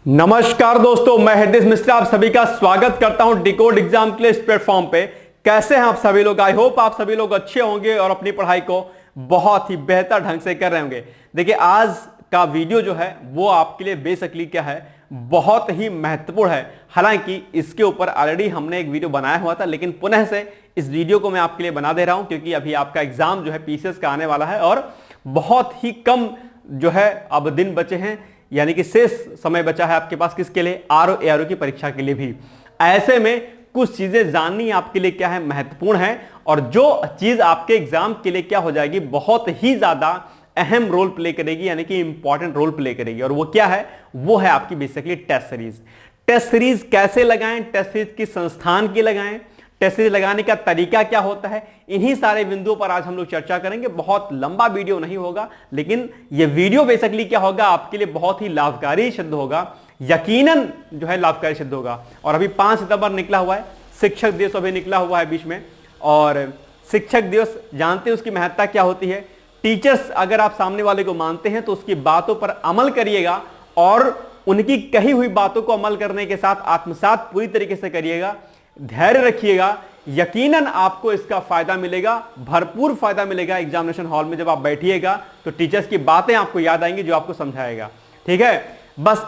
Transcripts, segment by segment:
नमस्कार दोस्तों, मैं हरदिश मिश्रा आप सभी का स्वागत करता हूं डिकोड एग्जाम के लिए इस प्लेटफॉर्म पे। कैसे हैं आप सभी लोग? आई होप आप सभी लोग अच्छे होंगे और अपनी पढ़ाई को बहुत ही बेहतर ढंग से कर रहे होंगे। देखिए, आज का वीडियो जो है वो आपके लिए बेसिकली क्या है, बहुत ही महत्वपूर्ण है। हालांकि इसके ऊपर ऑलरेडी हमने एक वीडियो बनाया हुआ था, लेकिन पुनः से इस वीडियो को मैं आपके लिए बना दे रहा हूं क्योंकि अभी आपका एग्जाम जो है पीसीएस का आने वाला है और बहुत ही कम जो है अब दिन बचे हैं, यानी कि शेष समय बचा है आपके पास किसके लिए? आरओ एआरओ की परीक्षा के लिए भी। ऐसे में कुछ चीजें जाननी आपके लिए क्या है, महत्वपूर्ण है, और जो चीज आपके एग्जाम के लिए क्या हो जाएगी, बहुत ही ज्यादा अहम रोल प्ले करेगी, यानी कि इंपॉर्टेंट रोल प्ले करेगी। और वो क्या है? वो है आपकी basically test series. Test series कैसे लगाएं, टेस्ट सीरीज किस संस्थान की लगाएं, टेस्ट सीरीज लगाने का तरीका क्या होता है, इन्हीं सारे बिंदुओं पर आज हम लोग चर्चा करेंगे। बहुत लंबा वीडियो नहीं होगा, लेकिन यह वीडियो बेसिकली क्या होगा, आपके लिए बहुत ही लाभकारी सिद्ध होगा, यकीनन जो है लाभकारी सिद्ध होगा। और अभी 5 सितंबर निकला हुआ है, शिक्षक दिवस अभी निकला हुआ है बीच में, और शिक्षक दिवस जानते हैं उसकी महत्ता क्या होती है। टीचर्स अगर आप सामने वाले को मानते हैं तो उसकी बातों पर अमल करिएगा और उनकी कही हुई बातों को अमल करने के साथ आत्मसात पूरी तरीके से करिएगा। धैर्य रखिएगा, यकीनन आपको इसका फायदा मिलेगा, भरपूर फायदा मिलेगा। एग्जामिनेशन हॉल में जब आप बैठिएगा तो टीचर्स की बातें आपको याद आएंगी जो आपको समझाएगा। ठीक है, बस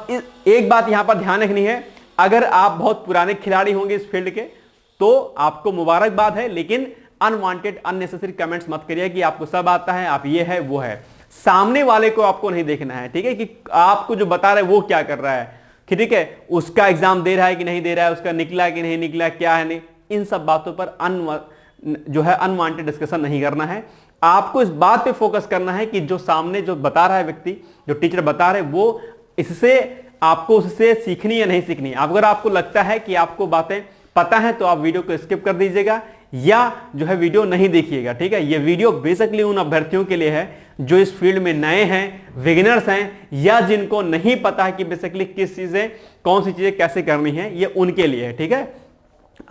एक बात यहां पर ध्यान रखनी है, अगर आप बहुत पुराने खिलाड़ी होंगे इस फील्ड के तो आपको मुबारकबाद है, लेकिन अनवांटेड अननेसेसरी कमेंट्स मत करिए कि आपको सब आता है, आप ये है वो है। सामने वाले को आपको नहीं देखना है, ठीक है, कि आपको जो बता रहा है वो क्या कर रहा है, ठीक है, उसका एग्जाम दे रहा है कि नहीं दे रहा है, उसका निकला है कि नहीं निकला, क्या है नहीं, इन सब बातों पर जो है अनवांटेड डिस्कशन नहीं करना है। आपको इस बात पे फोकस करना है कि जो सामने जो बता रहा है व्यक्ति, जो टीचर बता रहे, वो इससे आपको उससे सीखनी या नहीं सीखनी। अगर आपको लगता है कि आपको बातें पता है तो आप वीडियो को स्किप कर दीजिएगा या जो है वीडियो नहीं देखिएगा। ठीक है, ये वीडियो बेसिकली उन अभ्यर्थियों के लिए है जो इस फील्ड में नए हैं, बिगिनर्स हैं, या जिनको नहीं पता है कि बेसिकली किस चीजें, कौन सी चीजें कैसे करनी है, ये उनके लिए है। ठीक है,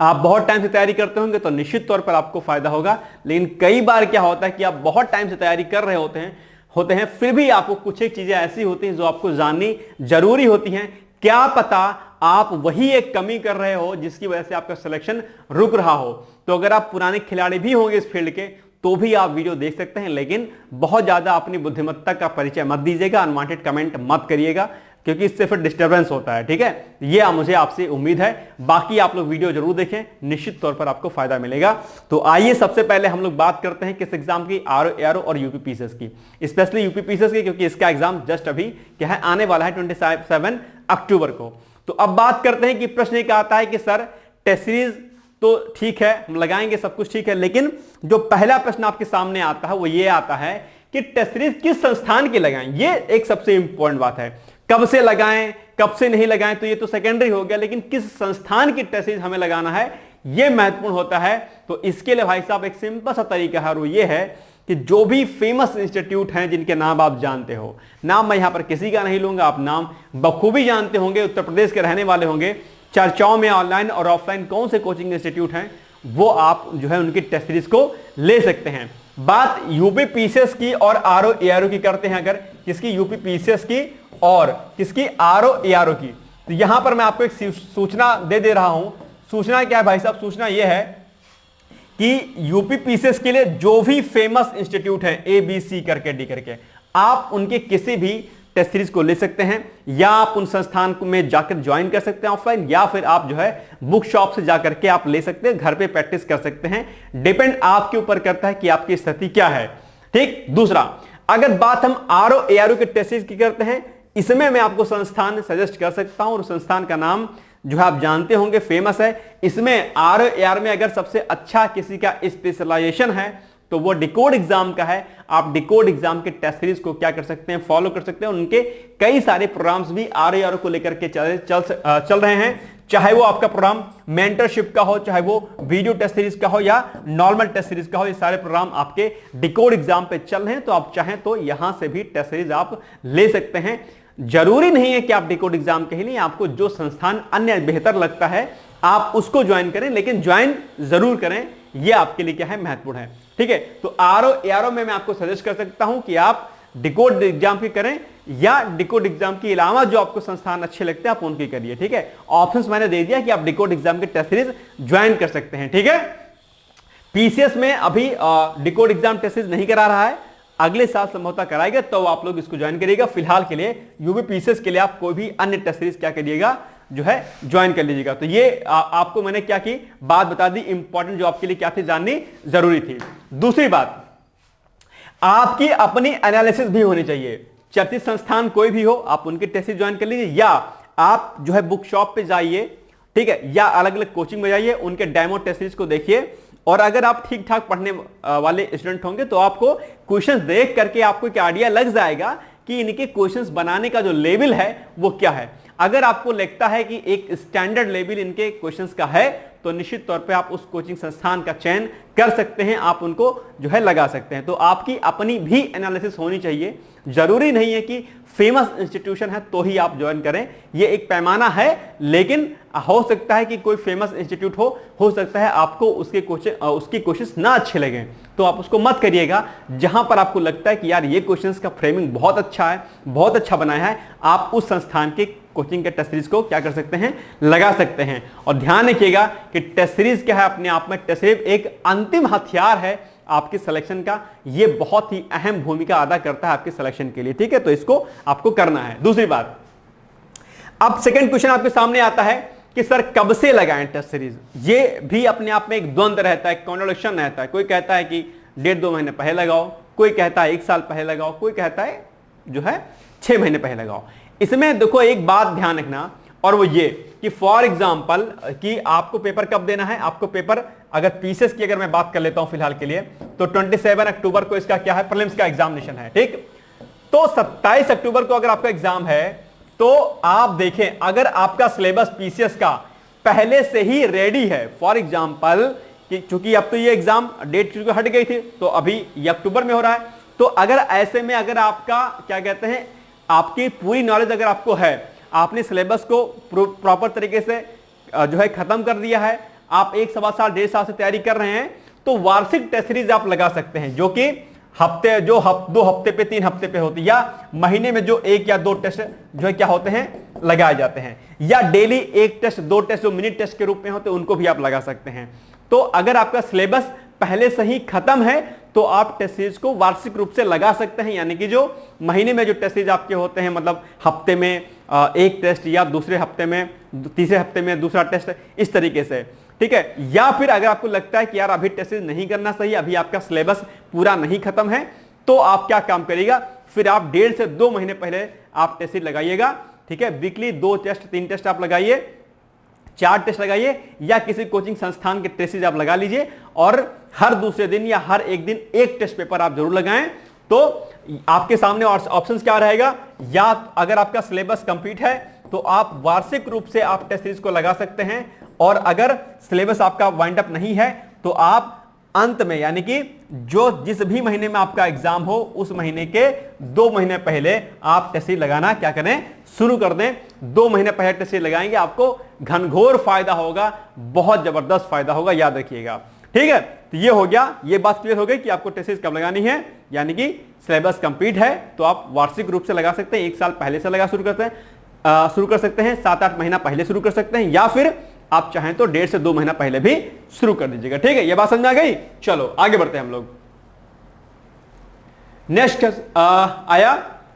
आप बहुत टाइम से तैयारी करते होंगे तो निश्चित तौर पर आपको फायदा होगा, लेकिन कई बार क्या होता है कि आप बहुत टाइम से तैयारी कर रहे होते हैं फिर भी आपको कुछ एक चीजें ऐसी होती हैं जो आपको जाननी जरूरी होती हैं। क्या पता आप वही एक कमी कर रहे हो जिसकी वजह से आपका सिलेक्शन रुक रहा हो। तो अगर आप पुराने खिलाड़ी भी होंगे इस फील्ड के तो भी आप वीडियो देख सकते हैं, लेकिन बहुत ज्यादा अपनी बुद्धिमत्ता का परिचय मत दीजिएगा, अनवांटेड कमेंट मत करिएगा, क्योंकि इससे फिर डिस्टर्बेंस होता है। ठीक है, ये मुझे आपसे उम्मीद है। बाकी आप लोग वीडियो जरूर देखें, निश्चित तौर पर आपको फायदा मिलेगा। तो आइए सबसे पहले हम लोग बात करते हैं किस एग्जाम की, आरओ एआरओ और यूपी पीसीएस की, स्पेशली यूपी पीसीएस की, क्योंकि इसका एग्जाम जस्ट अभी क्या है, आने वाला है 27 अक्टूबर को। तो अब बात करते हैं कि प्रश्न एक आता है कि सर टेस्ट सीरीज तो ठीक है, हम लगाएंगे, सब कुछ ठीक है, लेकिन जो पहला प्रश्न आपके सामने आता है वो ये आता है कि टेस्ट सीरीज किस संस्थान की लगाएं। ये एक सबसे इंपॉर्टेंट बात है, कब से लगाएं, कब से नहीं लगाएं, तो ये तो सेकेंडरी हो गया, लेकिन किस संस्थान की टेस्ट सीरीज हमें लगाना है ये महत्वपूर्ण होता है। तो इसके लिए भाई साहब एक सिंपल सा तरीका है, और वो ये है कि जो भी फेमस इंस्टीट्यूट हैं जिनके नाम आप जानते हो, नाम मैं यहां पर किसी का नहीं लूंगा, आप नाम बखूबी जानते होंगे, उत्तर प्रदेश के रहने वाले होंगे, चर्चाओं में ऑनलाइन और ऑफलाइन कौन से कोचिंग इंस्टीट्यूट हैं वो आप जो है उनकी टेस्ट सीरीज को ले सकते हैं। बात यूपी पीसीएस की और आरओ एआरओ की करते हैं, अगर किसकी, यूपी पीसीएस की और किसकी, आरओ एआरओ की। तो यहां पर मैं आपको एक सूचना दे रहा हूं। सूचना क्या है भाई साहब? सूचना यह है कि यूपी पीसीएस के लिए जो भी फेमस इंस्टीट्यूट है, ए बी सी करके डी करके, आप उनके किसी भी टेस्ट सीरीज को ले सकते हैं, या आप उन संस्थान में जाकर ज्वाइन कर सकते हैं ऑफलाइन, या फिर आप जो है बुक शॉप से जाकर के आप ले सकते हैं, घर पे प्रैक्टिस कर सकते हैं। डिपेंड आपके ऊपर करता है कि आपकी स्थिति क्या है। ठीक, दूसरा, अगर बात हम आरओ एआरओ के टेस्ट सीरीज की करते हैं, इसमें मैं आपको संस्थान सजेस्ट कर सकता हूं, और संस्थान का नाम जो है आप जानते होंगे, फेमस है। इसमें आरओ एआरओ में अगर सबसे अच्छा किसी का स्पेशलाइजेशन है तो वो डिकोड एग्जाम का है। आप डिकोड एग्जाम के टेस्ट सीरीज को क्या कर सकते हैं, फॉलो कर सकते हैं। उनके कई सारे प्रोग्राम्स भी आरओ एआरओ को लेकर के चल रहे हैं, चाहे वो आपका प्रोग्राम मेंटरशिप का हो, चाहे वो वीडियो टेस्ट सीरीज का हो या नॉर्मल टेस्ट सीरीज का हो, ये सारे प्रोग्राम आपके डिकोड एग्जाम पे चल रहे हैं। तो आप चाहें तो यहां से भी टेस्ट सीरीज आप ले सकते हैं। जरूरी नहीं है कि आप डिकोड एग्जाम के ही नहीं, आपको जो संस्थान अन्य बेहतर लगता है आप उसको ज्वाइन करें, लेकिन ज्वाइन जरूर करें, ये आपके लिए क्या है, महत्वपूर्ण है। ठीक है, तो आरओ एआरओ में मैं आपको सजेस्ट कर सकता हूं कि आप डिकोड एग्जाम की करें, या डिकोड एग्जाम के अलावा जो आपको संस्थान अच्छे लगते हैं आप उनकी करिए। ठीक है, ऑप्शंस मैंने दे दिया कि आप डिकोड एग्जाम के टेस्ट सीरीज ज्वाइन कर सकते हैं। ठीक है, पीसीएस में अभी डिकोड एग्जाम टेस्ट सीरीज नहीं करा रहा है, अगले साल संभवतः कराएगा, तो आप लोग इसको ज्वाइन करिएगा। फिलहाल के लिए यूपी पीसीएस के लिए आप कोई भी अन्य टेस्ट सीरीज क्या करिएगा, जो है ज्वाइन कर लीजिएगा। तो ये आपको मैंने क्या की बात बता दी, इंपॉर्टेंट जो आपके लिए क्या थी जाननी जरूरी थी। दूसरी बात, आपकी अपनी एनालिसिस भी होनी चाहिए। चर्चित संस्थान कोई भी हो, आप उनके टेस्ट सीरीज ज्वाइन कर लीजिए, या आप जो है बुक शॉप पे जाइए, ठीक है, या अलग अलग कोचिंग में जाइए, उनके डेमो टेस्ट सीरीज को देखिए। और अगर आप ठीक ठाक पढ़ने वाले स्टूडेंट होंगे तो आपको क्वेश्चंस देख करके आपको एक आइडिया लग जाएगा कि इनके क्वेश्चंस बनाने का जो लेवल है वो क्या है। अगर आपको लगता है कि एक स्टैंडर्ड लेवल इनके क्वेश्चंस का है तो निश्चित तौर पे आप उस कोचिंग संस्थान का चयन कर सकते हैं, आप उनको जो है लगा सकते हैं। तो आपकी अपनी भी एनालिसिस होनी चाहिए। जरूरी नहीं है कि फेमस इंस्टीट्यूशन है तो ही आप ज्वाइन करें, ये एक पैमाना है, लेकिन हो सकता है कि कोई फेमस इंस्टीट्यूट हो सकता है आपको उसकी कोशिश ना अच्छे लगे, तो आप उसको मत करिएगा। जहां पर आपको लगता है कि यार ये क्वेश्चंस का फ्रेमिंग बहुत अच्छा है, बहुत अच्छा बनाया है, आप उस संस्थान के कोचिंग के टेस्ट सीरीज को क्या कर सकते हैं, लगा सकते हैं। और ध्यान रखिएगा कि टेस्ट सीरीज क्या है, अपने आप में टेस्ट सीरीज एक अंतिम हथियार है आपके सिलेक्शन का, ये बहुत ही अहम भूमिका अदा करता है आपके सिलेक्शन के लिए। ठीक है, तो इसको आपको करना है। दूसरी बात, अब सेकंड क्वेश्चन आपके सामने आता है कि सर कब से लगाएं टेस्ट सीरीज। ये भी अपने आप में एक द्वंद्व रहता है, कॉन्ट्रडिक्शन रहता है। कोई कहता है कि 1.5-2 महीने पहले लगाओ, कोई कहता है 1 साल पहले लगाओ, कोई कहता है जो है 6 महीने पहले लगाओ। इसमें देखो एक बात ध्यान रखना, और वो ये कि फॉर एग्जाम्पल कि आपको पेपर कब देना है। आपको पेपर अगर पीसीएस की अगर मैं बात कर लेता हूं फिलहाल के लिए, तो 27 अक्टूबर को इसका क्या है, प्रीलिम्स का एग्जामिनेशन है। ठीक, तो 27 अक्टूबर को अगर आपका एग्जाम है तो आप देखें, अगर आपका सिलेबस पीसीएस का पहले से ही रेडी है, फॉर एग्जाम्पल कि चूंकि अब तो ये एग्जाम डेट हट गई थी तो अभी ये अक्टूबर में हो रहा है, तो अगर ऐसे में अगर आपका क्या कहते हैं, आपकी पूरी नॉलेज अगर आपको है, आपने सिलेबस को प्रॉपर तरीके से जो है खत्म कर दिया है, आप 1 सवा साल 1.5 साल से तैयारी कर रहे हैं, तो वार्षिक टेस्ट सीरीज आप लगा सकते हैं, जो कि हफ्ते 2 हफ्ते पे 3 हफ्ते पे होती है, या महीने में जो 1 या 2 टेस्ट जो है क्या होते हैं, लगाए जाते हैं, या डेली 1 टेस्ट 2 टेस्ट जो मिनी टेस्ट के रूप में होते हैं उनको भी आप लगा सकते हैं। तो अगर आपका सिलेबस पहले से ही खत्म है तो आप टेस्ट सीरीज को वार्षिक रूप से लगा सकते हैं, यानी कि जो महीने में जो टेस्ट सीरीज आपके होते हैं, मतलब हफ्ते में 1 टेस्ट, या दूसरे हफ्ते में, तीसरे हफ्ते में दूसरा टेस्ट, इस तरीके से। ठीक है, या फिर अगर आपको लगता है कि यार अभी टेस्ट सीरीज नहीं करना सही, अभी आपका सिलेबस पूरा नहीं खत्म है, तो आप क्या काम करिएगा, फिर आप 1.5 से 2 महीने पहले आप टेस्ट सीरीज लगाइएगा। ठीक है, वीकली 2 टेस्ट 3 टेस्ट आप लगाइए, 4 टेस्ट लगाइए, या किसी कोचिंग संस्थान के टेस्ट आप लगा लीजिए, और हर दूसरे दिन या हर एक दिन 1 टेस्ट पेपर आप जरूर लगाएं। तो आपके सामने ऑप्शंस क्या रहेगा, या अगर आपका सिलेबस कंप्लीट है तो आप वार्षिक रूप से आप टेस्ट सीरीज को लगा सकते हैं, और अगर सिलेबस आपका वाइंड अप नहीं है तो आप अंत में, यानी कि जो जिस भी महीने में आपका एग्जाम हो उस महीने के 2 महीने पहले आप टेस्ट सीरीज लगाना क्या करें, शुरू कर दें। 2 महीने पहले टेस्ट सीरीज लगाएंगे, आपको घनघोर फायदा होगा, बहुत जबरदस्त फायदा होगा, याद रखिएगा। ठीक है, तो ये हो गया, ये बात क्लियर हो गई कि आपको टेस्ट सीरीज कब लगानी है, यानी कि सिलेबस कंप्लीट है तो आप वार्षिक रूप से लगा सकते हैं, 1 साल पहले से लगा शुरू कर सकते हैं, 7-8 महीना पहले शुरू कर सकते हैं, या फिर आप चाहें तो 1.5 से 2 महीना पहले भी शुरू कर दीजिएगा। ठीक है, ये बात समझ में आ गई। चलो आगे बढ़ते हैं हम लोग। नेक्स्ट आया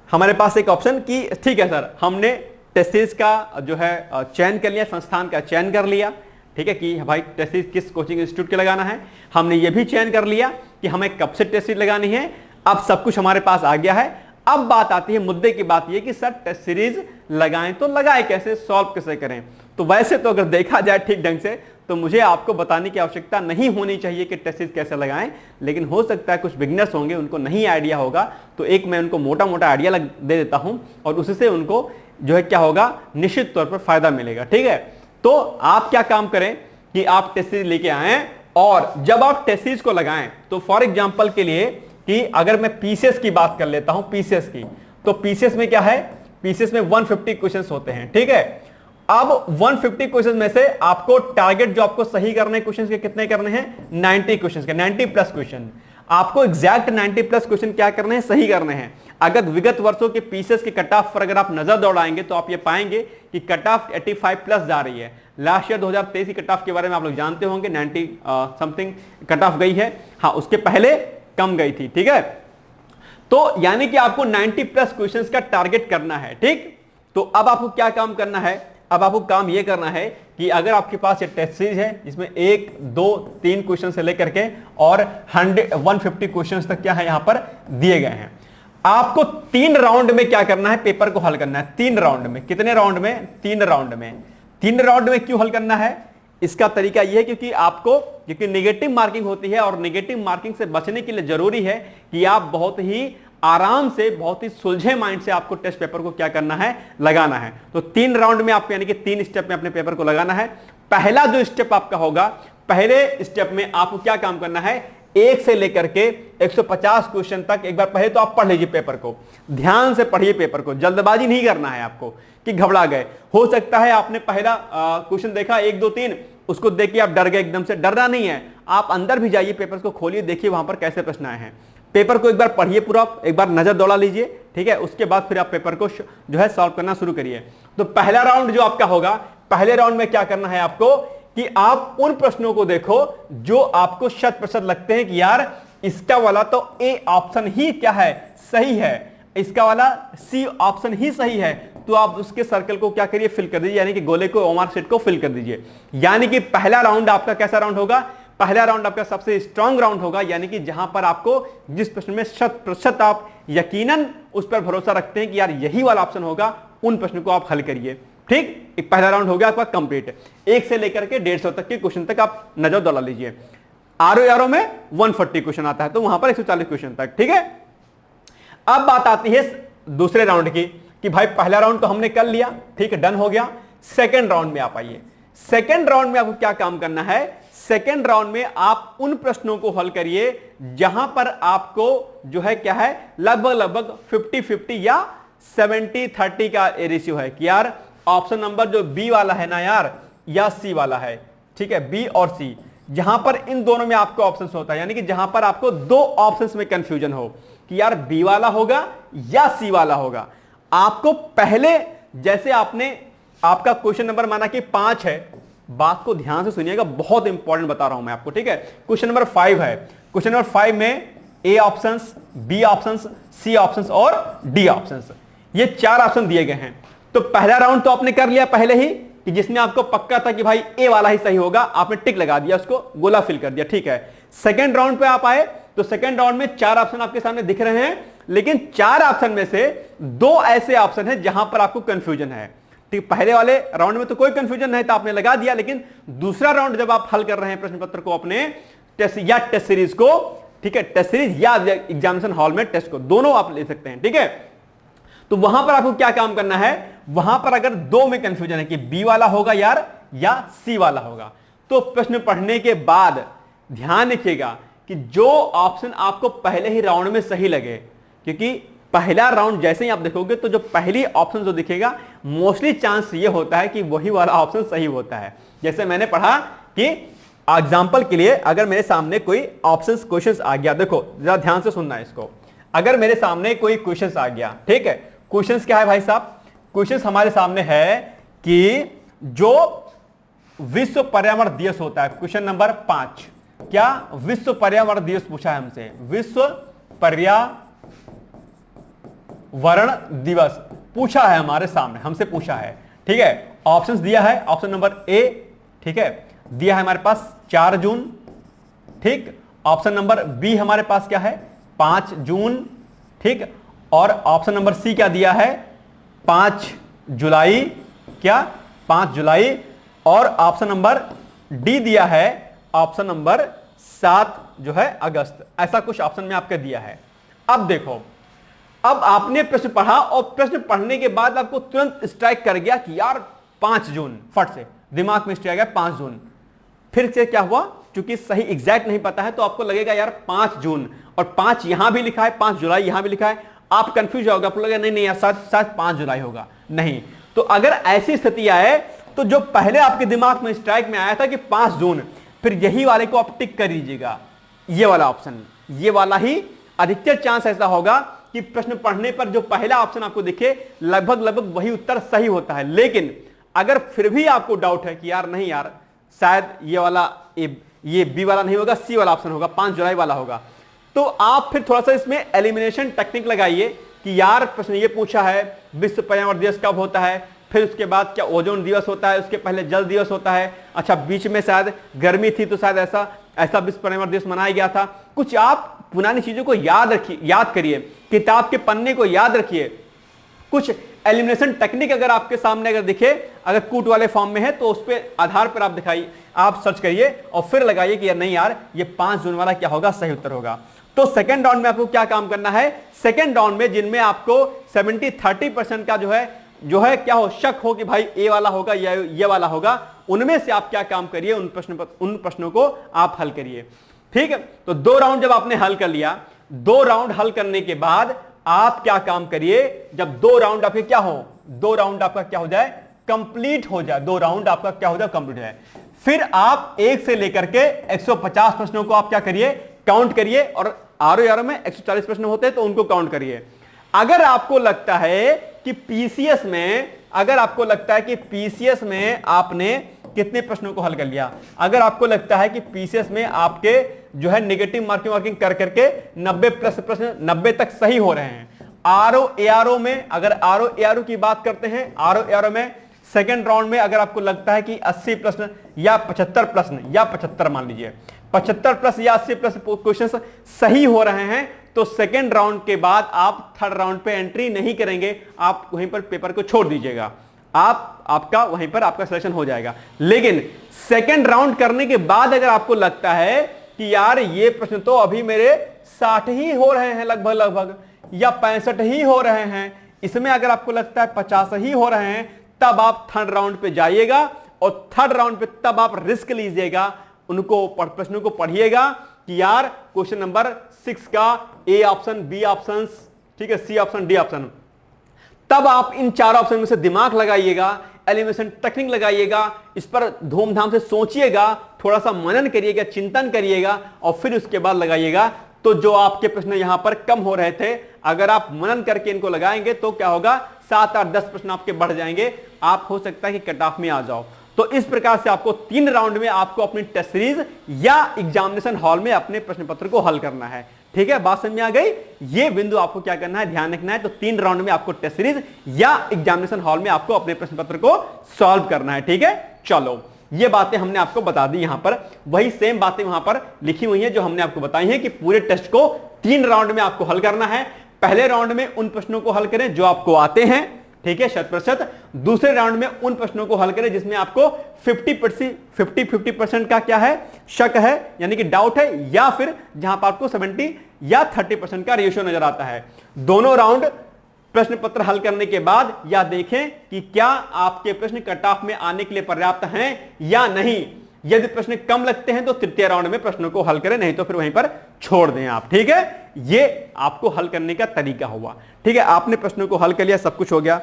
हमारे पास एक ऑप्शन कि ठीक है सर, हमने टेस्ट सीरीज का जो है चयन कर लिया, संस्थान का चयन कर लिया, ठीक है, कि भाई टेस्ट सीरीज किस कोचिंग इंस्टीट्यूट के लगाना है, हमने ये भी चयन कर लिया कि हमें कब से टेस्ट सीरीज लगानी है, अब सब कुछ हमारे पास आ गया है। अब बात आती है, मुद्दे की बात यह कि सर टेस्ट सीरीज लगाएं तो लगाएं कैसे, सॉल्व कैसे करें। तो वैसे तो अगर देखा जाए ठीक ढंग से तो मुझे आपको बताने की आवश्यकता नहीं होनी चाहिए कि टेस्ट सीरीज कैसे लगाएं, लेकिन हो सकता है कुछ बिगिनर्स होंगे उनको नहीं आइडिया होगा, तो एक मैं उनको मोटा मोटा आइडिया दे देता हूं और उससे उनको जो है क्या होगा, निश्चित तौर पर फायदा मिलेगा। ठीक है, तो आप क्या काम करें कि आप टेस्ट सीरीज लेके आए, और जब आप टेस्ट सीरीज को लगाएं तो फॉर एग्जांपल के लिए कि अगर मैं पीसीएस की बात कर लेता हूं, पीसीएस की, तो पीसीएस में क्या है, पीसीएस में 150 क्वेश्चंस होते हैं। ठीक है, अब 150 क्वेश्चंस में से आपको टारगेट जो आपको सही करने क्वेश्चंस के कितने करने हैं, 90 क्वेश्चंस के, 90 प्लस क्वेश्चन। आपको एग्जैक्ट 90 प्लस क्वेश्चन क्या करने हैं, सही करने हैं। अगर विगत वर्षों के पीसेस के कट ऑफ पर अगर आप नजर दौड़ाएंगे तो आप ये पाएंगे कि कट ऑफ 85 प्लस जा रही है। लास्ट ईयर 2023 की कट ऑफ के बारे में आप लोग जानते होंगे, 90 समथिंग कट ऑफ गई है। हाँ, उसके पहले कम गई थी, ठीक है। तो यानी कि आपको 90 प्लस क्वेश्चंस का टारगेट करना है, ठीक। तो अब आपको क्या काम करना है, अब आपको काम यह करना है कि अगर आपके पास ये टेस्ट सीरीज है जिसमें 1, 2, 3 क्वेश्चन से लेकर के और 150 क्वेश्चन तक क्या है यहां पर दिए गए हैं, आपको 3 राउंड में क्या करना है, पेपर को हल करना है। 3 राउंड में, कितने राउंड में, 3 राउंड में। 3 राउंड में क्यों हल करना है, इसका तरीका यह है क्योंकि नेगेटिव मार्किंग होती है और नेगेटिव मार्किंग से बचने के लिए जरूरी है कि आप बहुत ही आराम से, बहुत ही सुलझे माइंड से आपको टेस्ट पेपर को क्या करना है, लगाना है। तो 3 राउंड में आपको यानी कि 3 स्टेप में अपने पेपर को लगाना है। पहला जो स्टेप आपका होगा, पहले स्टेप में आपको क्या काम करना है, 1 से लेकर के 150 क्वेश्चन तक एक बार पहले तो आप पढ़ लीजिए पेपर को, ध्यान से पढ़िए पेपर को, जल्दबाजी नहीं करना है आपको कि घबरा गए। हो सकता है आपने पहला क्वेश्चन देखा 1, 2, 3, उसको देख के आप डर गए एकदम से। डरना नहीं है, आप अंदर भी जाइए, पेपर को खोलिए, देखिए वहां पर कैसे प्रश्न आए हैं। पेपर को एक बार पढ़िए पूरा, एक बार नजर दौड़ा लीजिए, ठीक है। उसके बाद फिर आप पेपर को जो है सॉल्व करना शुरू करिए। तो पहला राउंड जो आपका होगा, पहले राउंड में क्या करना है आपको कि आप उन प्रश्नों को देखो जो आपको 100% लगते हैं कि यार इसका वाला तो ए ऑप्शन ही क्या है, सही है, इसका वाला सी ऑप्शन ही सही है, तो आप उसके सर्कल को क्या करिए, फिल कर दीजिए, यानी कि गोले को, ओमार सेट को फिल कर दीजिए। यानी कि पहला राउंड आपका कैसा राउंड होगा, पहला राउंड आपका सबसे स्ट्रांग राउंड होगा, यानी कि जहां पर आपको जिस प्रश्न में 100% आप यकीनन उस पर भरोसा रखते हैं कि यार यही वाला ऑप्शन होगा, उन प्रश्न को आप हल करिए, ठीक। एक पहला राउंड हो गया आपका कंप्लीट। 1 से लेकर के 150 तक के क्वेश्चन तक आप नजर दौड़ा लीजिए। आरओ में 140 क्वेश्चन आता है, तो वहां पर 140 क्वेश्चन तक, ठीक है। अब बात आती है दूसरे राउंड की कि भाई पहला राउंड तो हमने कर लिया, ठीक है, डन हो गया। सेकेंड राउंड में आप आइए। सेकेंड राउंड में आपको क्या काम करना है, सेकेंड राउंड में आप उन प्रश्नों को हल करिए जहां पर आपको जो है क्या है, लगभग 50-50 या 70-30 का रेशियो है कि यार ऑप्शन नंबर जो बी वाला है ना यार, या सी वाला है, ठीक है, बी और सी, जहां पर इन दोनों में आपको ऑप्शंस होता है, यानी कि जहां पर आपको 2 ऑप्शंस में कंफ्यूजन हो कि यार बी वाला होगा या सी वाला होगा। आपको पहले, जैसे आपने, आपका क्वेश्चन नंबर माना कि 5 है, बात को ध्यान से सुनिएगा, बहुत इंपॉर्टेंट बता रहा हूं मैं आपको, ठीक है। क्वेश्चन नंबर 5 है, क्वेश्चन नंबर 5 में ए ऑप्शंस, बी ऑप्शंस, सी ऑप्शंस और डी ऑप्शंस, ये 4 ऑप्शन दिए गए हैं। तो पहला राउंड तो आपने कर लिया पहले ही, कि जिसमें आपको पक्का था कि भाई ए वाला ही सही होगा, आपने टिक लगा दिया, उसको गोला फिल कर दिया, ठीक है। सेकंड राउंड पे आप आए तो सेकंड राउंड में 4 ऑप्शन आपके सामने दिख रहे हैं, लेकिन 4 ऑप्शन में से 2 ऐसे ऑप्शन हैं जहां पर आपको कंफ्यूजन है, ठीक। पहले वाले राउंड में तो कोई कंफ्यूजन नहीं था, आपने लगा दिया, लेकिन दूसरा राउंड जब आप हल कर रहे हैं प्रश्न पत्र को अपने टेस्ट सीरीज को, ठीक है, टेस्ट सीरीज या एग्जामिनेशन हॉल में टेस्ट को, दोनों आप ले सकते हैं, ठीक है। तो वहां पर आपको क्या काम करना है, वहां पर अगर 2 में कंफ्यूजन है कि बी वाला होगा यार या सी वाला होगा, तो प्रश्न पढ़ने के बाद ध्यान रखिएगा कि जो ऑप्शन आपको पहले ही राउंड में सही लगे, क्योंकि पहला राउंड जैसे ही आप देखोगे तो जो पहली ऑप्शन जो दिखेगा, मोस्टली चांस ये होता है कि वही वाला ऑप्शन सही होता है। जैसे मैंने पढ़ा कि एग्जांपल के लिए अगर मेरे सामने कोई ऑप्शंस क्वेश्चंस आ गया, देखो जरा ध्यान से सुनना है इसको, अगर मेरे सामने कोई क्वेश्चंस आ गया, ठीक है, क्वेश्चंस क्या है भाई साहब, क्वेश्चंस हमारे सामने है कि जो विश्व पर्यावरण दिवस होता है, क्वेश्चन नंबर 5, क्या विश्व पर्यावरण दिवस पूछा है हमसे, विश्व पर्यावरण दिवस पूछा है हमारे सामने, हमसे पूछा है, ठीक है। ऑप्शंस दिया है, ऑप्शन नंबर ए, ठीक है, दिया है हमारे पास 4 जून, ठीक। ऑप्शन नंबर बी हमारे पास क्या है, 5 जून, ठीक। और ऑप्शन नंबर सी क्या दिया है, 5 जुलाई, क्या 5 जुलाई। और ऑप्शन नंबर डी दिया है, ऑप्शन नंबर 7 जो है अगस्त, ऐसा कुछ ऑप्शन में आपका दिया है। अब देखो, अब आपने प्रश्न पढ़ा और प्रश्न पढ़ने के बाद आपको तुरंत स्ट्राइक कर गया कि यार 5 जून, फट से दिमाग में स्ट्राइक गया 5 जून। फिर से क्या हुआ, क्योंकि सही एग्जैक्ट नहीं पता है तो आपको लगेगा यार 5 जून, और 5 यहां भी लिखा है, 5 जुलाई यहां भी लिखा है, आप कंफ्यूज होगा, आपको लगेगा नहीं यार शायद 5 जुलाई होगा, नहीं। तो अगर ऐसी स्थिति आए तो जो पहले आपके दिमाग में स्ट्राइक में आया था कि 5 जून, फिर यही वाले को आप टिक कर दीजिएगा, ये वाला ऑप्शन, ये वाला ही अधिकतर चांस ऐसा होगा कि प्रश्न पढ़ने पर जो पहला ऑप्शन आपको दिखे लगभग लगभग वही उत्तर सही होता है। लेकिन अगर फिर भी आपको डाउट है कि यार नहीं यार शायद ये वाला ये बी वाला नहीं होगा, सी वाला ऑप्शन होगा, 5 जुलाई वाला होगा, तो आप फिर थोड़ा सा इसमें एलिमिनेशन टेक्निक लगाइए कि यार प्रश्न ये पूछा है विश्व पर्यावरण दिवस कब होता है, फिर उसके बाद क्या ओजोन दिवस होता है, उसके पहले जल दिवस होता है, अच्छा बीच में शायद गर्मी थी तो शायद ऐसा विश्व पर्यावरण दिवस मनाया गया था। कुछ आप पुरानी चीजों को याद करिए, किताब के पन्ने को याद रखिए। कुछ एलिमिनेशन टेक्निक अगर आपके सामने अगर दिखे, अगर कूट वाले फॉर्म में है तो उस पे आधार पर आप दिखाइए, आप सर्च करिए और फिर लगाइए कि यार नहीं यार ये 5 जून वाला क्या होगा, सही उत्तर होगा। तो सेकंड राउंड में आपको क्या काम करना है, सेकंड राउंड में जिनमें आपको 70-30% का जो है क्या हो शक हो कि भाई ए वाला होगा या ये वाला होगा, उनमें से आप क्या काम करिए, उन प्रश्नों को आप हल करिए। ठीक है, तो 2 राउंड जब आपने हल कर लिया, 2 राउंड हल करने के बाद आप क्या काम करिए, जब 2 राउंड आपके क्या हो, 2 राउंड आपका क्या हो जाए, कंप्लीट हो जाए, 2 राउंड आपका क्या हो जाए, कंप्लीट हो जाए, फिर आप 1 से लेकर के 150 प्रश्नों को आप क्या करिए, काउंट करिए, और आरओ में 140 प्रश्न होते हैं तो उनको काउंट करिए। अगर आपको लगता है कि पीसीएस में आपने कितने प्रश्नों को हल कर लिया, अगर आपको लगता है कि पीसीएस में आपके जो है नेगेटिव मार्किंग कर करके 90 प्लस प्रश्न 90 तक सही हो रहे हैं, आरओ में अगर आरओ की बात करते हैं, आरओ में सेकंड राउंड में अगर आपको लगता है कि 80 प्रश्न या 75 प्रश्न या 75 मान लीजिए 75 प्लस या 80 प्लस क्वेश्चन सही हो रहे हैं, तो सेकेंड राउंड के बाद आप थर्ड राउंड पे एंट्री नहीं करेंगे, आप वहीं पर पेपर को छोड़ दीजिएगा, आपका वहीं पर आपका सिलेक्शन हो जाएगा। लेकिन सेकेंड राउंड करने के बाद अगर आपको लगता है कि यार ये प्रश्न तो अभी मेरे 60 ही हो रहे हैं लगभग या 65 ही हो रहे हैं, इसमें अगर आपको लगता है 50 ही हो रहे हैं, तब आप थर्ड राउंड पे जाइएगा और थर्ड राउंड पे तब आप रिस्क लीजिएगा, उनको प्रश्नों को पढ़िएगा कि यार क्वेश्चन नंबर 6 का ए ऑप्शन, बी ऑप्शन, ठीक है, सी ऑप्शन, डी ऑप्शन, तब आप इन 4 ऑप्शन में से दिमाग लगाइएगा, एलिमिनेशन टेक्निक लगाइएगा, इस पर धूमधाम से सोचिएगा, थोड़ा सा मनन करिएगा, चिंतन करिएगा और फिर उसके बाद लगाइएगा। तो जो आपके प्रश्न यहां पर कम हो रहे थे, अगर आप मनन करके इनको लगाएंगे तो क्या होगा, 7, 8, 10 प्रश्न आपके बढ़ जाएंगे, आप हो सकता है कि कट ऑफ में आ जाओ। तो इस प्रकार से आपको 3 राउंड में आपको अपनी टेस्ट सीरीज या एग्जामिनेशन हॉल में अपने प्रश्न पत्र को हल करना है। ठीक है, बात समझ में आ गई। ये बिंदु आपको क्या करना है, ध्यान रखना है। तो 3 राउंड में आपको टेस्ट सीरीज या एग्जामिनेशन हॉल में आपको अपने प्रश्न पत्र को सॉल्व करना है। ठीक है, चलो ये बातें हमने आपको बता दी, यहां पर वही सेम बातें वहां पर लिखी हुई हैं जो हमने आपको बताई हैं कि पूरे टेस्ट को 3 राउंड में आपको हल करना है। पहले राउंड में उन प्रश्नों को हल करें जो आपको आते हैं, ठीक है, 100%। दूसरे राउंड में उन प्रश्नों को हल करें जिसमें आपको 50% का क्या है, शक है, यानी कि डाउट है, या फिर जहां पर आपको 70 या 30% का रेशियो नजर आता है। दोनों राउंड प्रश्न पत्र हल करने के बाद या देखें कि क्या आपके प्रश्न कट ऑफ में आने के लिए पर्याप्त हैं या नहीं। यदि प्रश्न कम लगते हैं तो तृतीय राउंड में प्रश्नों को हल करें, नहीं तो फिर वहीं पर छोड़ दें आप। ठीक है, ये आपको हल करने का तरीका हुआ। ठीक है, आपने प्रश्नों को हल कर लिया, सब कुछ हो गया।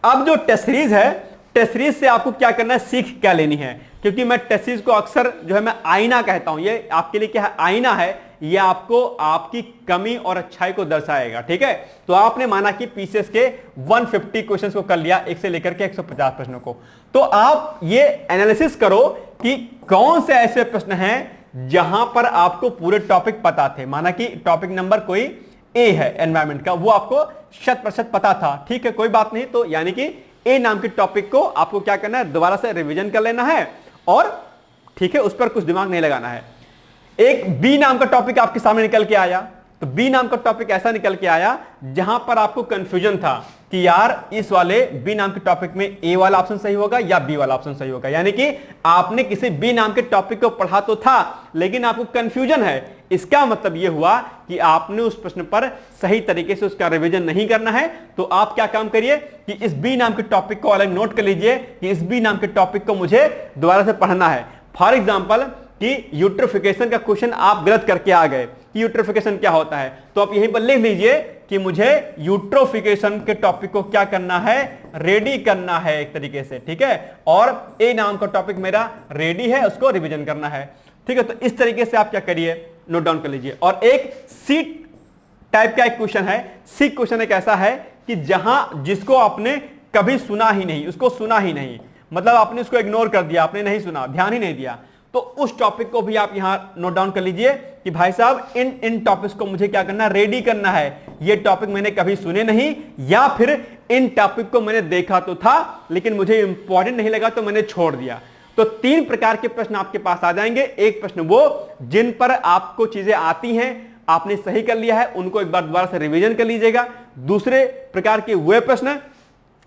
अब जो टेस्ट सीरीज है, टेस्ट सीरीज से आपको क्या करना है, सीख क्या लेनी है, क्योंकि मैं टेस्ट सीरीज को अक्सर जो है मैं आईना कहता हूं। ये आपके लिए क्या है, आईना है। ये आपको आपकी कमी और अच्छाई को दर्शाएगा। ठीक है, तो आपने माना कि पीसीएस के 150 क्वेश्चंस को कर लिया, 1 से लेकर के 150 प्रश्नों को, तो आप ये एनालिसिस करो कि कौन से ऐसे प्रश्न हैं जहां पर आपको पूरे टॉपिक पता थे। माना कि टॉपिक नंबर कोई ए है एनवायरमेंट का, वो आपको 100% पता था। ठीक है, कोई बात नहीं, तो यानी कि ए नाम के टॉपिक को आपको क्या करना है, दोबारा से रिवीजन कर लेना है और ठीक है, उस पर कुछ दिमाग नहीं लगाना है। एक बी नाम का टॉपिक आपके सामने निकल के आया, तो बी नाम का टॉपिक ऐसा निकल के आया जहां पर आपको कंफ्यूजन था कि यार इस वाले बी नाम के टॉपिक में ए वाला ऑप्शन सही होगा या बी वाला ऑप्शन सही होगा। यानी कि आपने किसी बी नाम के टॉपिक को पढ़ा तो था, लेकिन आपको कंफ्यूजन है। इसका मतलब यह हुआ कि आपने उस प्रश्न पर सही तरीके से उसका रिवीजन नहीं करना है। तो आप क्या काम करिए कि इस बी नाम के टॉपिक को अलग नोट कर लीजिए कि इस बी नाम के टॉपिक को मुझे दोबारा से पढ़ना है। फॉर एग्जाम्पल कि यूट्रोफिकेशन का क्वेश्चन आप गलत करके आ गए कि यूट्रोफिकेशन क्या होता है, तो आप यहीं पर लिख लीजिए कि मुझे यूट्रोफिकेशन के टॉपिक को क्या करना है, रेडी करना है एक तरीके से। ठीक है, और ए नाम का टॉपिक मेरा रेडी है, उसको रिवीजन करना है। ठीक है, तो इस तरीके से आप क्या करिए, नोट डाउन कर लीजिए। और एक सी टाइप का एक क्वेश्चन है। सी क्वेश्चन एक ऐसा है कि जहां जिसको आपने कभी सुना ही नहीं, उसको सुना ही नहीं, मतलब आपने उसको इग्नोर कर दिया, आपने नहीं सुना, ध्यान ही नहीं दिया, तो उस टॉपिक को भी आप यहां नोट डाउन कर लीजिए कि भाई साहब इन टॉपिक्स को मुझे क्या करना, रेडी करना है। ये टॉपिक मैंने कभी सुने नहीं, या फिर इन टॉपिक को मैंने देखा तो था लेकिन मुझे इंपॉर्टेंट नहीं लगा तो मैंने छोड़ दिया। तो 3 प्रकार के प्रश्न आपके पास आ जाएंगे। एक प्रश्न वो जिन पर आपको चीजें आती हैं, आपने सही कर लिया है, उनको एक बार दोबारा से रिवीजन कर लीजिएगा। दूसरे प्रकार के वे प्रश्न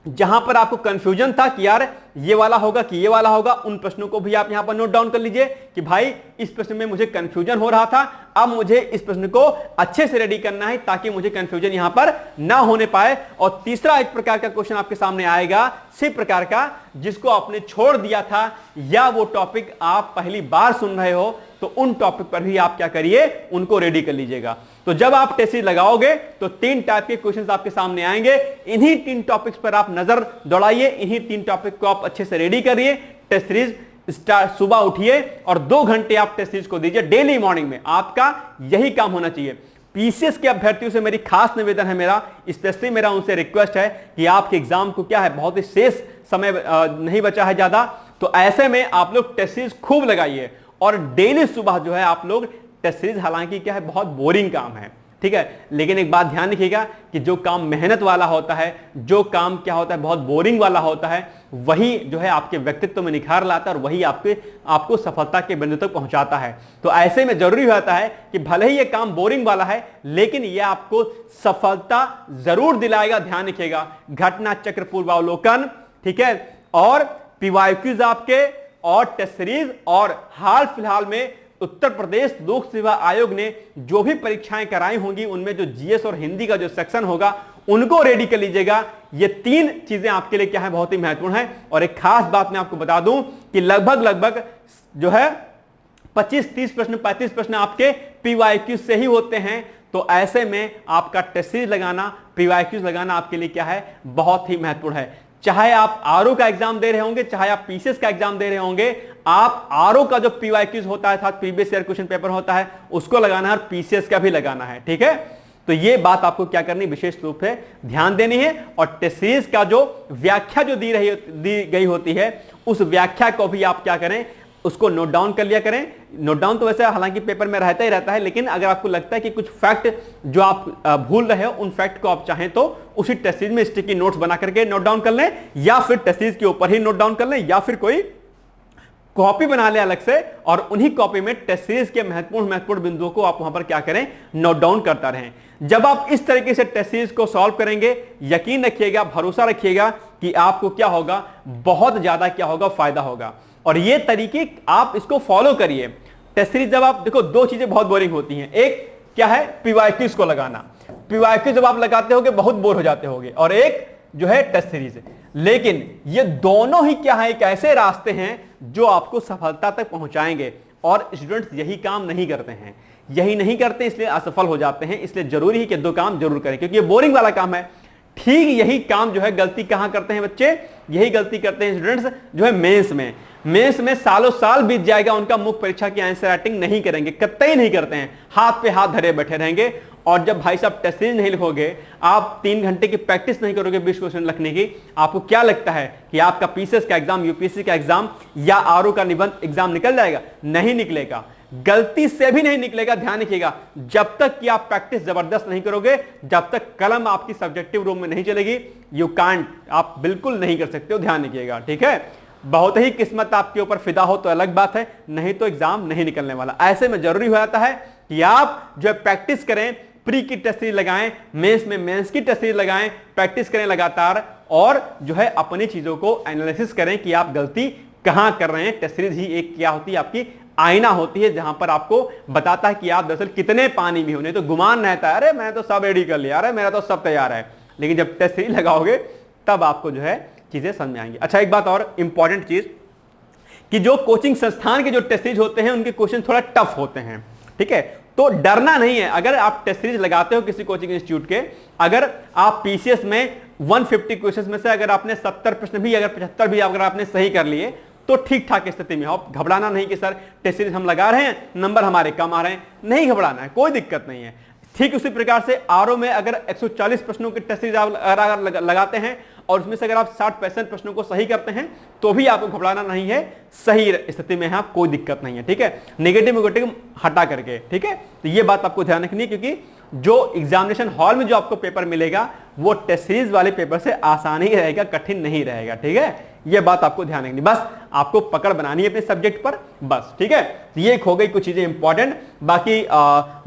जहां पर आपको कंफ्यूजन था कि यार ये वाला होगा कि ये वाला होगा, उन प्रश्नों को भी आप यहां पर नोट डाउन कर लीजिए कि भाई इस प्रश्न में मुझे कंफ्यूजन हो रहा था, अब मुझे इस प्रश्न को अच्छे से रेडी करना है ताकि मुझे कंफ्यूजन यहां पर ना होने पाए। और तीसरा एक प्रकार का क्वेश्चन आपके सामने आएगा, सी प्रकार का, जिसको आपने छोड़ दिया था या वो टॉपिक आप पहली बार सुन रहे हो, तो उन टॉपिक पर भी आप क्या करिए, उनको रेडी कर लीजिएगा। तो जब आप टेस्ट सीरीज लगाओगे तो 3 टाइप के क्वेश्चंस आपके सामने आएंगे। इन्हीं 3 टॉपिक्स पर आप नजर दौड़ाइए, इन्हीं 3 टॉपिक को आप अच्छे से रेडी करिए। टेस्ट सीरीज स्टार्ट, सुबह उठिए और 2 घंटे आप टेस्ट सीरीज को दीजिए डेली मॉर्निंग में। आपका यही काम होना चाहिए। पीसीएस के अभ्यर्थियों से मेरी खास निवेदन है, मेरा स्पेशली मेरा उनसे रिक्वेस्ट है कि आपके एग्जाम को क्या है, बहुत ही शेष समय नहीं बचा है ज्यादा, तो ऐसे में आप लोग टेस्ट सीरीज खूब लगाइए और डेली सुबह जो है आप लोग टेस्ट सीरीज, हालांकि क्या है बहुत बोरिंग काम है, ठीक है, लेकिन एक बात ध्यान रखिएगा कि जो काम मेहनत वाला होता है, जो काम क्या होता है बहुत बोरिंग वाला होता है, वही जो है आपके व्यक्तित्व में निखार लाता है और वही आपको सफलता के बिंदु तक पहुंचाता है। तो ऐसे में जरूरी होता है कि भले ही ये काम बोरिंग वाला है लेकिन ये आपको सफलता जरूर दिलाएगा। ध्यान रखिएगा, घटना चक्र पूर्वावलोकन, ठीक है, और पीवाईक्यूज आपके, और टेस्ट सीरीज, और हाल फिलहाल में उत्तर प्रदेश लोक सेवा आयोग ने जो भी परीक्षाएं कराई होंगी उनमें जो जीएस और हिंदी का जो सेक्शन होगा उनको रेडी कर लीजिएगा। ये 3 चीजें आपके लिए क्या है, बहुत ही महत्वपूर्ण है। और एक खास बात मैं आपको बता दूं कि लगभग जो है 25-30 प्रश्न, 35 प्रश्न आपके पीवाईक्यू से ही होते हैं। तो ऐसे में आपका टेस्ट सीरीज लगाना, पीवाईक्यूज लगाना आपके लिए क्या है, बहुत ही महत्वपूर्ण है। चाहे आप आरओ का एग्जाम दे रहे होंगे, चाहे आप पीसीएस का एग्जाम दे रहे होंगे, आप आरओ का जो पीवाईक्यूज होता है, साथ प्रीवियस ईयर क्वेश्चन पेपर होता है, उसको लगाना है और पीसीएस का भी लगाना है, ठीक है। तो ये बात आपको क्या करनी, विशेष रूप से ध्यान देनी है। और टेस्ट सीरीज का जो व्याख्या जो दी गई होती है, उस व्याख्या को भी आप क्या करें, उसको नोट डाउन कर लिया करें। नोट डाउन तो वैसे हालांकि पेपर में रहता ही रहता है, लेकिन अगर आपको लगता है कि कुछ फैक्ट जो आप भूल रहे हो, उन फैक्ट को आप चाहें तो उसी टेस्ट सीरीज में स्टिकी नोट्स बना करके नोट डाउन कर लें, या फिर टेस्ट सीरीज के ऊपर ही नोट डाउन कर लें, या फिर कोई कॉपी बना ले अलग से और उन्हीं कॉपी में टेस्ट सीरीज के महत्वपूर्ण बिंदुओं को आप वहां पर क्या करें, नोट डाउन करता रहें। जब आप इस तरीके से टेस्ट सीरीज को सॉल्व करेंगे, यकीन रखिएगा, भरोसा रखिएगा कि आपको क्या होगा, बहुत ज्यादा क्या होगा, फायदा होगा। और ये तरीके आप इसको फॉलो करिए। टेस्ट सीरीज जब आप देखो, 2 चीजें बहुत बोरिंग होती हैं। एक क्या है, पीवाईक्यूज को लगाना, पीवाईक्यूज जब आप लगाते होगे बहुत बोर हो जाते होगे, और एक जो है टेस्ट सीरीज। लेकिन ये दोनों ही क्या है, एक ऐसे रास्ते हैं जो आपको सफलता तक पहुंचाएंगे। और स्टूडेंट्स यही काम नहीं करते हैं, यही नहीं करते, इसलिए असफल हो जाते हैं। इसलिए जरूरी है कि 2 काम जरूर करें, क्योंकि ये बोरिंग वाला काम है। ठीक यही काम जो है गलती कहां करते हैं बच्चे, यही गलती करते हैं स्टूडेंट्स जो है मेंस में सालों साल बीत जाएगा, उनका मुख्य परीक्षा की आंसर राइटिंग नहीं करेंगे, कतई नहीं करते हैं, हाथ पे हाथ धरे बैठे रहेंगे। और जब भाई साहब टेस्ट सीरीज नहीं लिखोगे, आप 3 घंटे की प्रैक्टिस नहीं करोगे 20 क्वेश्चन लिखने की, आपको क्या लगता है कि आपका पीसीएस का एग्जाम, यूपीएससी का एग्जाम या आरओ का निबंध एग्जाम निकल जाएगा? नहीं निकलेगा, गलती से भी नहीं निकलेगा। ध्यान रखिएगा, जब तक कि आप प्रैक्टिस जबरदस्त नहीं करोगे, जब तक कलम आपकी सब्जेक्टिव रूम में नहीं चलेगी, यू कांट, आप बिल्कुल नहीं कर सकते हो। ध्यान रखिएगा, ठीक है। बहुत ही किस्मत आपके ऊपर फिदा हो तो अलग बात है, नहीं तो एग्जाम नहीं निकलने वाला। ऐसे में जरूरी हो जाता है कि आप जो है प्रैक्टिस करें, प्री की टेस्ट सीरीज लगाएं, मेंस में मेंस की टेस्ट सीरीज लगाएं, प्रैक्टिस करें लगातार, और जो है अपनी चीजों को एनालिसिस करें कि आप गलती कहां कर रहे हैं। टेस्ट सीरीज ही एक क्या होती है, आपकी आईना होती है, जहां पर आपको बताता है कि आप दरअसल कितने पानी में हो। नहीं तो गुमान रहता है, अरे मैं तो सब रेडी कर लिया, अरे मेरा तो सब तैयार है, लेकिन जब टेस्ट सीरीज लगाओगे तब आपको जो है चीजें समझ में आएंगी। अच्छा, एक बात और इंपॉर्टेंट चीज कि जो कोचिंग संस्थान के जो टेस्ट सीरीज होते हैं उनके क्वेश्चन थोड़ा टफ होते हैं, ठीक है। तो डरना नहीं है, अगर आप टेस्ट सीरीज लगाते हो किसी कोचिंग इंस्टीट्यूट के, अगर आप पीसीएस में 150 क्वेश्चन में से अगर आपने 70 प्रश्न भी, अगर 75 भी अगर आपने सही कर लिए, तो ठीक ठाक स्थिति में हो। घबराना नहीं कि सर टेस्ट सीरीज हम लगा रहे हैं, नंबर हमारे कम आ रहे हैं, नहीं घबराना है, कोई दिक्कत नहीं है। ठीक उसी प्रकार से आरओ में अगर 140 प्रश्नों की टेस्ट सीरीज आप लगाते हैं और उसमें से अगर आप 60% प्रश्नों को सही करते हैं तो भी आपको घबराना नहीं है, सही स्थिति में है आप, कोई दिक्कत नहीं है। ठीक है, नेगेटिव हटा करके। ठीक है, तो ये बात आपको ध्यान रखनी है, क्योंकि जो एग्जामिनेशन हॉल में जो आपको पेपर मिलेगा वो टेस्ट सीरीज वाले पेपर से आसान ही रहेगा, कठिन नहीं रहेगा। ठीक है, ये बात आपको ध्यान रखनी, बस आपको पकड़ बनानी है अपने सब्जेक्ट पर, बस। ठीक है, तो ये हो गई कुछ चीजें इंपॉर्टेंट। बाकी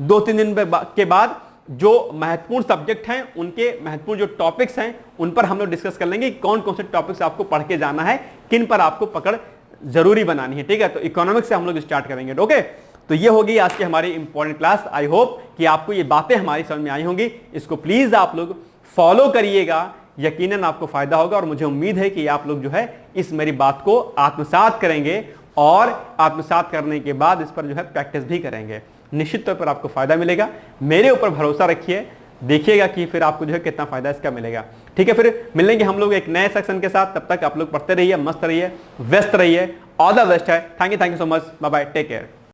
2-3 दिन के बाद जो महत्वपूर्ण सब्जेक्ट हैं, उनके महत्वपूर्ण जो टॉपिक्स हैं, उन पर हम लोग डिस्कस कर लेंगे कौन कौन से टॉपिक्स आपको पढ़ के जाना है, किन पर आपको पकड़ जरूरी बनानी है। ठीक है, तो इकोनॉमिक्स से हम लोग स्टार्ट करेंगे। ओके, तो ये होगी आज की हमारी इंपॉर्टेंट क्लास। आई होप कि आपको ये बातें हमारी समझ में आई होंगी। इसको प्लीज आप लोग फॉलो करिएगा, यकीनन आपको फायदा होगा और मुझे उम्मीद है कि आप लोग जो है इस मेरी बात को आत्मसात करेंगे और आत्मसात करने के बाद इस पर जो है प्रैक्टिस भी करेंगे। निश्चित तौर पर आपको फायदा मिलेगा, मेरे ऊपर भरोसा रखिए, देखिएगा कि फिर आपको जो है कितना फायदा इसका मिलेगा। ठीक है, फिर मिलेंगे हम लोग एक नए सेक्शन के साथ। तब तक आप लोग पढ़ते रहिए, मस्त रहिए, व्यस्त रहिए। ऑल द बेस्ट है। Thank you so much. Bye bye, take care.